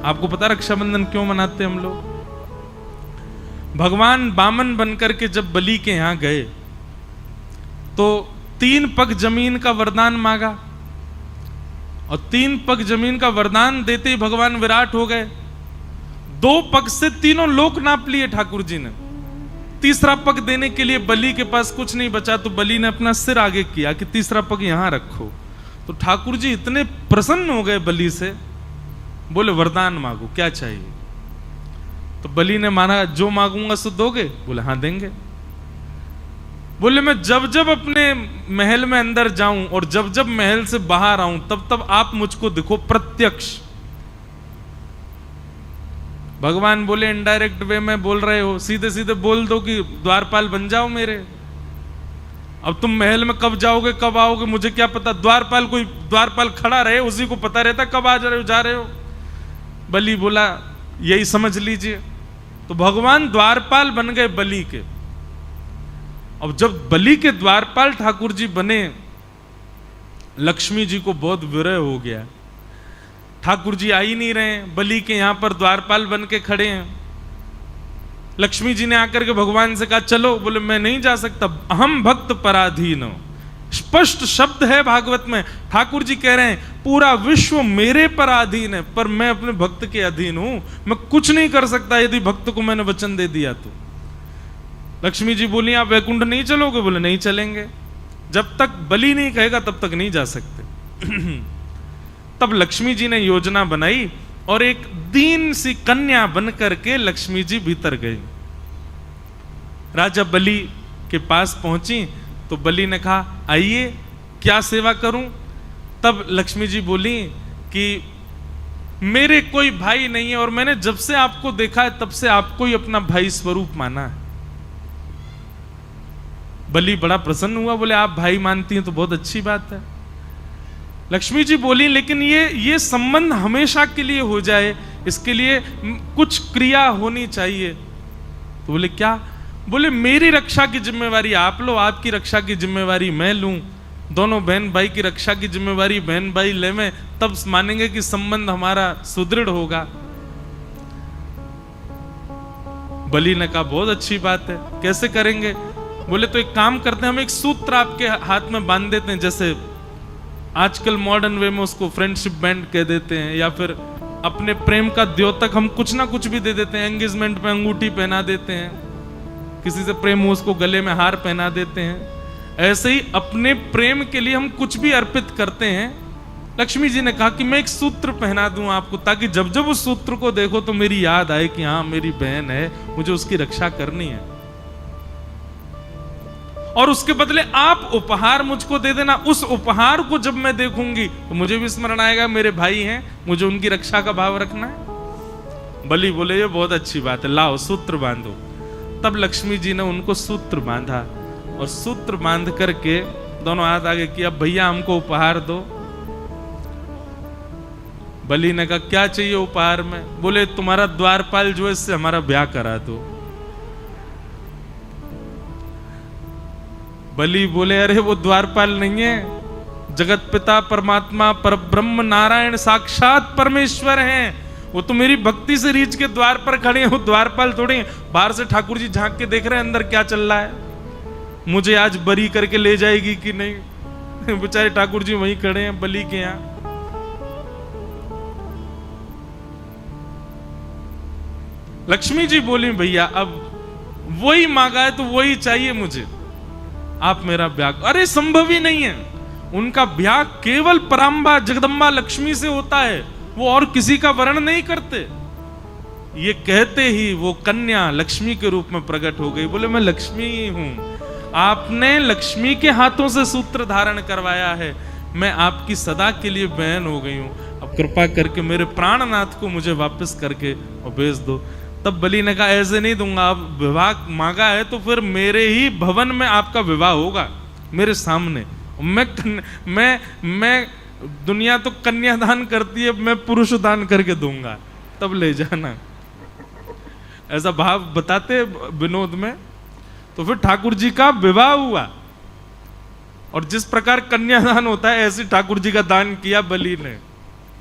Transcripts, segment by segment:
आपको पता रक्षाबंधन क्यों मनाते हैं हम लोग? भगवान बामन बनकर के जब बलि के यहां गए तो 3 पग जमीन का वरदान मांगा, और 3 पग जमीन का वरदान देते ही भगवान विराट हो गए। 2 पग से तीनों लोक नाप लिए ठाकुर जी ने। तीसरा पग देने के लिए बलि के पास कुछ नहीं बचा, तो बलि ने अपना सिर आगे किया कि तीसरा पग यहां रखो। तो ठाकुर जी इतने प्रसन्न हो गए बलि से, बोले वरदान मांगो, क्या चाहिए? तो बलि ने माना, जो मांगूंगा सो दोगे? बोले हाँ देंगे। बोले मैं जब जब अपने महल में अंदर जाऊं और जब जब महल से बाहर आऊं तब तब आप मुझको दिखो प्रत्यक्ष। भगवान बोले इनडायरेक्ट वे में बोल रहे हो, सीधे सीधे बोल दो कि द्वारपाल बन जाओ मेरे। अब तुम महल में कब जाओगे कब आओगे मुझे क्या पता? द्वारपाल कोई द्वारपाल खड़ा रहे, उसी को पता रहता कब आ जा रहे हो जा रहे हो। बलि बोला यही समझ लीजिए। तो भगवान द्वारपाल बन गए बलि के। अब जब बलि के द्वारपाल ठाकुर जी बने, लक्ष्मी जी को बहुत विरह हो गया। ठाकुर जी आ ही नहीं रहे, बलि के यहां पर द्वारपाल बन के खड़े हैं। लक्ष्मी जी ने आकर के भगवान से कहा चलो। बोले मैं नहीं जा सकता, अहम भक्त पराधीन हो। स्पष्ट शब्द है भागवत में, ठाकुर जी कह रहे हैं पूरा विश्व मेरे पराधीन है, पर मैं अपने भक्त के अधीन हूं, मैं कुछ नहीं कर सकता यदि भक्त को मैंने वचन दे दिया तो। लक्ष्मी जी बोली आप वैकुंठ नहीं चलोगे? बोले नहीं चलेंगे, जब तक बलि नहीं कहेगा तब तक नहीं जा सकते। तब लक्ष्मी जी ने योजना बनाई और एक दीन सी कन्या बन करके लक्ष्मी जी भीतर गई। राजा बलि के पास पहुंची तो बलि ने कहा आइए क्या सेवा करूं? तब लक्ष्मी जी बोली कि मेरे कोई भाई नहीं है और मैंने जब से आपको देखा है तब से आपको ही अपना भाई स्वरूप माना है। बलि बड़ा प्रसन्न हुआ, बोले आप भाई मानती हैं तो बहुत अच्छी बात है। लक्ष्मी जी बोली लेकिन ये संबंध हमेशा के लिए हो जाए, इसके लिए कुछ क्रिया होनी चाहिए। तो बोले क्या? बोले मेरी रक्षा की जिम्मेवारी आप लो, आपकी रक्षा की जिम्मेवारी मैं लूं, दोनों बहन भाई की रक्षा की जिम्मेवारी बहन भाई ले में, तब मानेंगे कि संबंध हमारा सुदृढ़ होगा। बलि ने कहा बहुत अच्छी बात है, कैसे करेंगे? बोले तो एक काम करते हैं, हम एक सूत्र आपके हाथ में बांध देते हैं, जैसे आजकल मॉडर्न वे में उसको फ्रेंडशिप बैंड कह देते हैं, या फिर अपने प्रेम का द्योतक हम कुछ ना कुछ भी दे देते हैं। एंगेजमेंट पे अंगूठी पहना देते हैं, किसी से प्रेम हो उसको गले में हार पहना देते हैं। ऐसे ही अपने प्रेम के लिए हम कुछ भी अर्पित करते हैं। लक्ष्मी जी ने कहा कि मैं एक सूत्र पहना दूं आपको, ताकि जब जब उस सूत्र को देखो तो मेरी याद आए कि हाँ मेरी बहन है, मुझे उसकी रक्षा करनी है। और उसके बदले आप उपहार मुझको दे देना, उस उपहार को जब मैं देखूंगी तो मुझे भी स्मरण आएगा मेरे भाई हैं, मुझे उनकी रक्षा का भाव रखना है। बलि बोले ये बहुत अच्छी बात है, लाओ सूत्र बांधो। तब लक्ष्मी जी ने उनको सूत्र बांधा और सूत्र बांध करके दोनों हाथ आगे किया, भैया हमको उपहार दो। बलि ने कहा क्या चाहिए उपहार में? बोले तुम्हारा द्वारपाल जो है इससे हमारा ब्याह करा दो। बलि बोले अरे वो द्वारपाल नहीं है, जगत पिता परमात्मा परब्रह्म नारायण साक्षात परमेश्वर हैं, वो तो मेरी भक्ति से रीछ के द्वार पर खड़े हैं, वो द्वारपाल थोड़े। बाहर से ठाकुर जी झांक के देख रहे हैं अंदर क्या चल रहा है, मुझे आज बरी करके ले जाएगी कि नहीं। बेचारे ठाकुर जी वहीं खड़े हैं बलि के यहां। लक्ष्मी जी बोली भैया अब वही मांगा है तो वही चाहिए मुझे, आप मेरा ब्याह। अरे संभव ही नहीं है, उनका ब्याह केवल पराम्बा जगदम्बा लक्ष्मी से होता है, वो और किसी का वर्ण नहीं करते। ये कहते ही वो कन्या लक्ष्मी के रूप में प्रकट हो गई। बोले मैं लक्ष्मी ही हूं, आपने लक्ष्मी के हाथों से सूत्र धारण करवाया है, मैं आपकी सदा के लिए बहन हो गई हूं, अब कृपा करके मेरे प्राणनाथ को मुझे वापस करके और भेज दो। तब बलि ने कहा ऐसे नहीं दूंगा, अब विवाह मांगा है तो फिर मेरे ही भवन में आपका विवाह होगा, मेरे सामने। मैं दुनिया तो कन्यादान करती है, मैं पुरुष दान करके दूंगा, तब ले जाना। ऐसा भाव बताते विनोद में। तो फिर ठाकुर जी का विवाह हुआ और जिस प्रकार कन्यादान होता है ऐसे ठाकुर जी का दान किया बलि ने,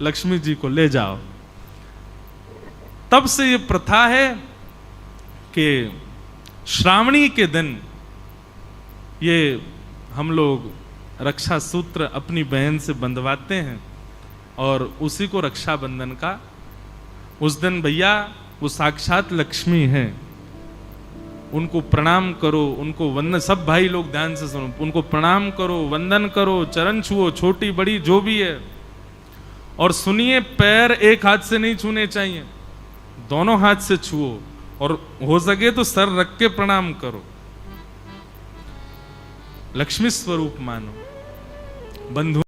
लक्ष्मी जी को ले जाओ। तब से ये प्रथा है कि श्रावणी के दिन ये हम लोग रक्षा सूत्र अपनी बहन से बंधवाते हैं और उसी को रक्षाबंधन का, उस दिन भैया वो साक्षात लक्ष्मी है, उनको प्रणाम करो, उनको वंदन, सब भाई लोग ध्यान से सुनो, उनको प्रणाम करो, वंदन करो, चरण छुओ, छोटी बड़ी जो भी है। और सुनिए, पैर एक हाथ से नहीं छूने चाहिए, दोनों हाथ से छुओ, और हो सके तो सर रख के प्रणाम करो, लक्ष्मी स्वरूप मानो। बंधु